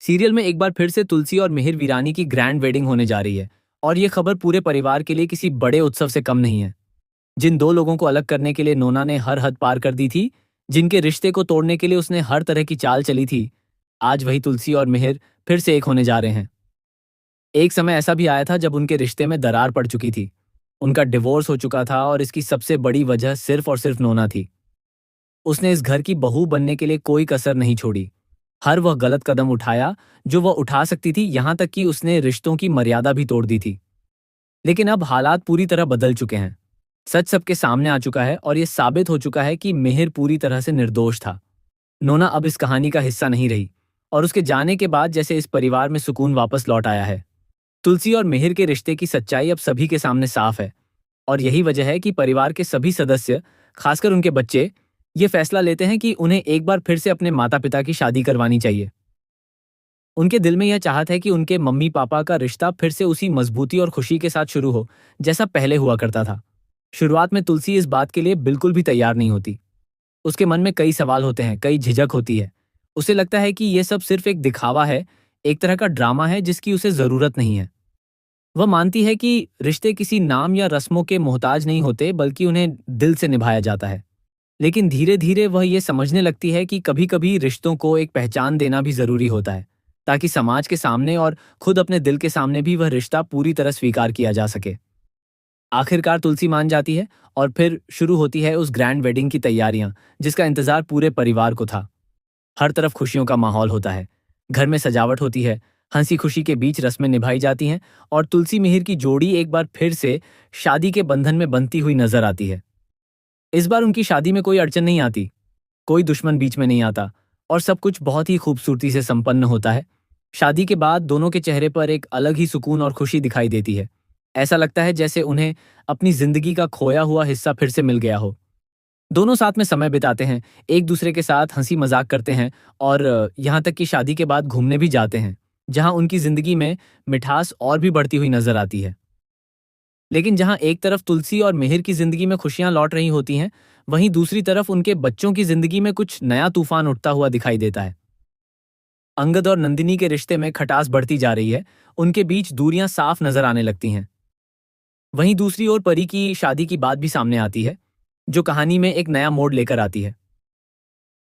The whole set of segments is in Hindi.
सीरियल में एक बार फिर से तुलसी और मिहिर वीरानी की ग्रैंड वेडिंग होने जा रही है। और ये खबर पूरे परिवार के लिए किसी बड़े उत्सव से कम नहीं है। जिन दो लोगों को अलग करने के लिए नोना ने हर हद पार कर दी थी, जिनके रिश्ते को तोड़ने के लिए उसने हर तरह की चाल चली थी, आज वही तुलसी और मिहिर फिर से एक होने जा रहे हैं। एक समय ऐसा भी आया था जब उनके रिश्ते में दरार पड़ चुकी थी। उनका डिवोर्स हो चुका था और इसकी सबसे बड़ी वजह सिर्फ और सिर्फ नोना थी। उसने इस घर की बहू बनने के लिए कोई कसर नहीं छोड़ी। हर वह गलत कदम उठाया जो वह उठा सकती थी, यहां तक कि उसने रिश्तों की मर्यादा भी तोड़ दी थी। लेकिन अब हालात पूरी तरह बदल चुके हैं। सच सबके सामने आ चुका है और यह साबित हो चुका है कि मिहिर पूरी तरह से निर्दोष था। नोना अब इस कहानी का हिस्सा नहीं रही और उसके जाने के बाद जैसे इस परिवार में सुकून वापस लौट आया है। तुलसी और मिहिर के रिश्ते की सच्चाई अब सभी के सामने साफ है। और यही वजह है कि परिवार के सभी सदस्य, खासकर उनके बच्चे, ये फैसला लेते हैं कि उन्हें एक बार फिर से अपने माता पिता की शादी करवानी चाहिए। उनके दिल में यह चाहत है कि उनके मम्मी पापा का रिश्ता फिर से उसी मजबूती और खुशी के साथ शुरू हो जैसा पहले हुआ करता था। शुरुआत में तुलसी इस बात के लिए बिल्कुल भी तैयार नहीं होती। उसके मन में कई सवाल होते हैं, कई झिझक होती है। उसे लगता है कि यह सब सिर्फ एक दिखावा है, एक तरह का ड्रामा है जिसकी उसे जरूरत नहीं है। वह मानती है कि रिश्ते किसी नाम या रस्मों के मोहताज नहीं होते, बल्कि उन्हें दिल से निभाया जाता है। लेकिन धीरे धीरे वह ये समझने लगती है कि कभी कभी रिश्तों को एक पहचान देना भी जरूरी होता है, ताकि समाज के सामने और खुद अपने दिल के सामने भी वह रिश्ता पूरी तरह स्वीकार किया जा सके। आखिरकार तुलसी मान जाती है और फिर शुरू होती है उस ग्रैंड वेडिंग की तैयारियां, जिसका इंतजार पूरे परिवार को था। हर तरफ खुशियों का माहौल होता है। घर में सजावट होती है, हंसी खुशी के बीच रस्में निभाई जाती हैं और तुलसी मिहिर की जोड़ी एक बार फिर से शादी के बंधन में बंधती हुई नजर आती है। इस बार उनकी शादी में कोई अड़चन नहीं आती, कोई दुश्मन बीच में नहीं आता और सब कुछ बहुत ही खूबसूरती से संपन्न होता है। शादी के बाद दोनों के चेहरे पर एक अलग ही सुकून और खुशी दिखाई देती है। ऐसा लगता है जैसे उन्हें अपनी जिंदगी का खोया हुआ हिस्सा फिर से मिल गया हो। दोनों साथ में समय बिताते हैं, एक दूसरे के साथ हंसी मजाक करते हैं और यहाँ तक कि शादी के बाद घूमने भी जाते हैं, जहाँ उनकी जिंदगी में मिठास और भी बढ़ती हुई नजर आती है। लेकिन जहां एक तरफ तुलसी और मिहिर की जिंदगी में खुशियां लौट रही होती हैं, वहीं दूसरी तरफ उनके बच्चों की जिंदगी में कुछ नया तूफान उठता हुआ दिखाई देता है। अंगद और नंदिनी के रिश्ते में खटास बढ़ती जा रही है, उनके बीच दूरियां साफ नजर आने लगती हैं। वहीं दूसरी ओर परी की शादी की बात भी सामने आती है, जो कहानी में एक नया मोड़ लेकर आती है।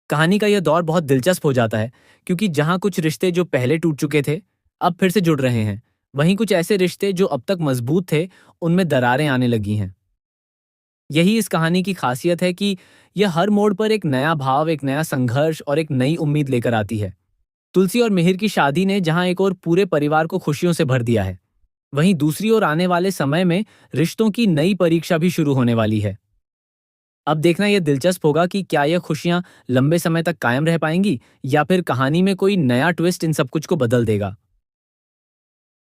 कहानी का यह दौर बहुत दिलचस्प हो जाता है, क्योंकि जहां कुछ रिश्ते जो पहले टूट चुके थे अब फिर से जुड़ रहे हैं, वहीं कुछ ऐसे रिश्ते जो अब तक मजबूत थे, उनमें दरारें आने लगी हैं। यही इस कहानी की खासियत है कि यह हर मोड़ पर एक नया भाव, एक नया संघर्ष और एक नई उम्मीद लेकर आती है। तुलसी और मिहिर की शादी ने जहां एक और पूरे परिवार को खुशियों से भर दिया है, वहीं दूसरी ओर आने वाले समय में रिश्तों की नई परीक्षा भी शुरू होने वाली है। अब देखना यह दिलचस्प होगा कि क्या यह खुशियां लंबे समय तक कायम रह पाएंगी या फिर कहानी में कोई नया ट्विस्ट इन सब कुछ को बदल देगा।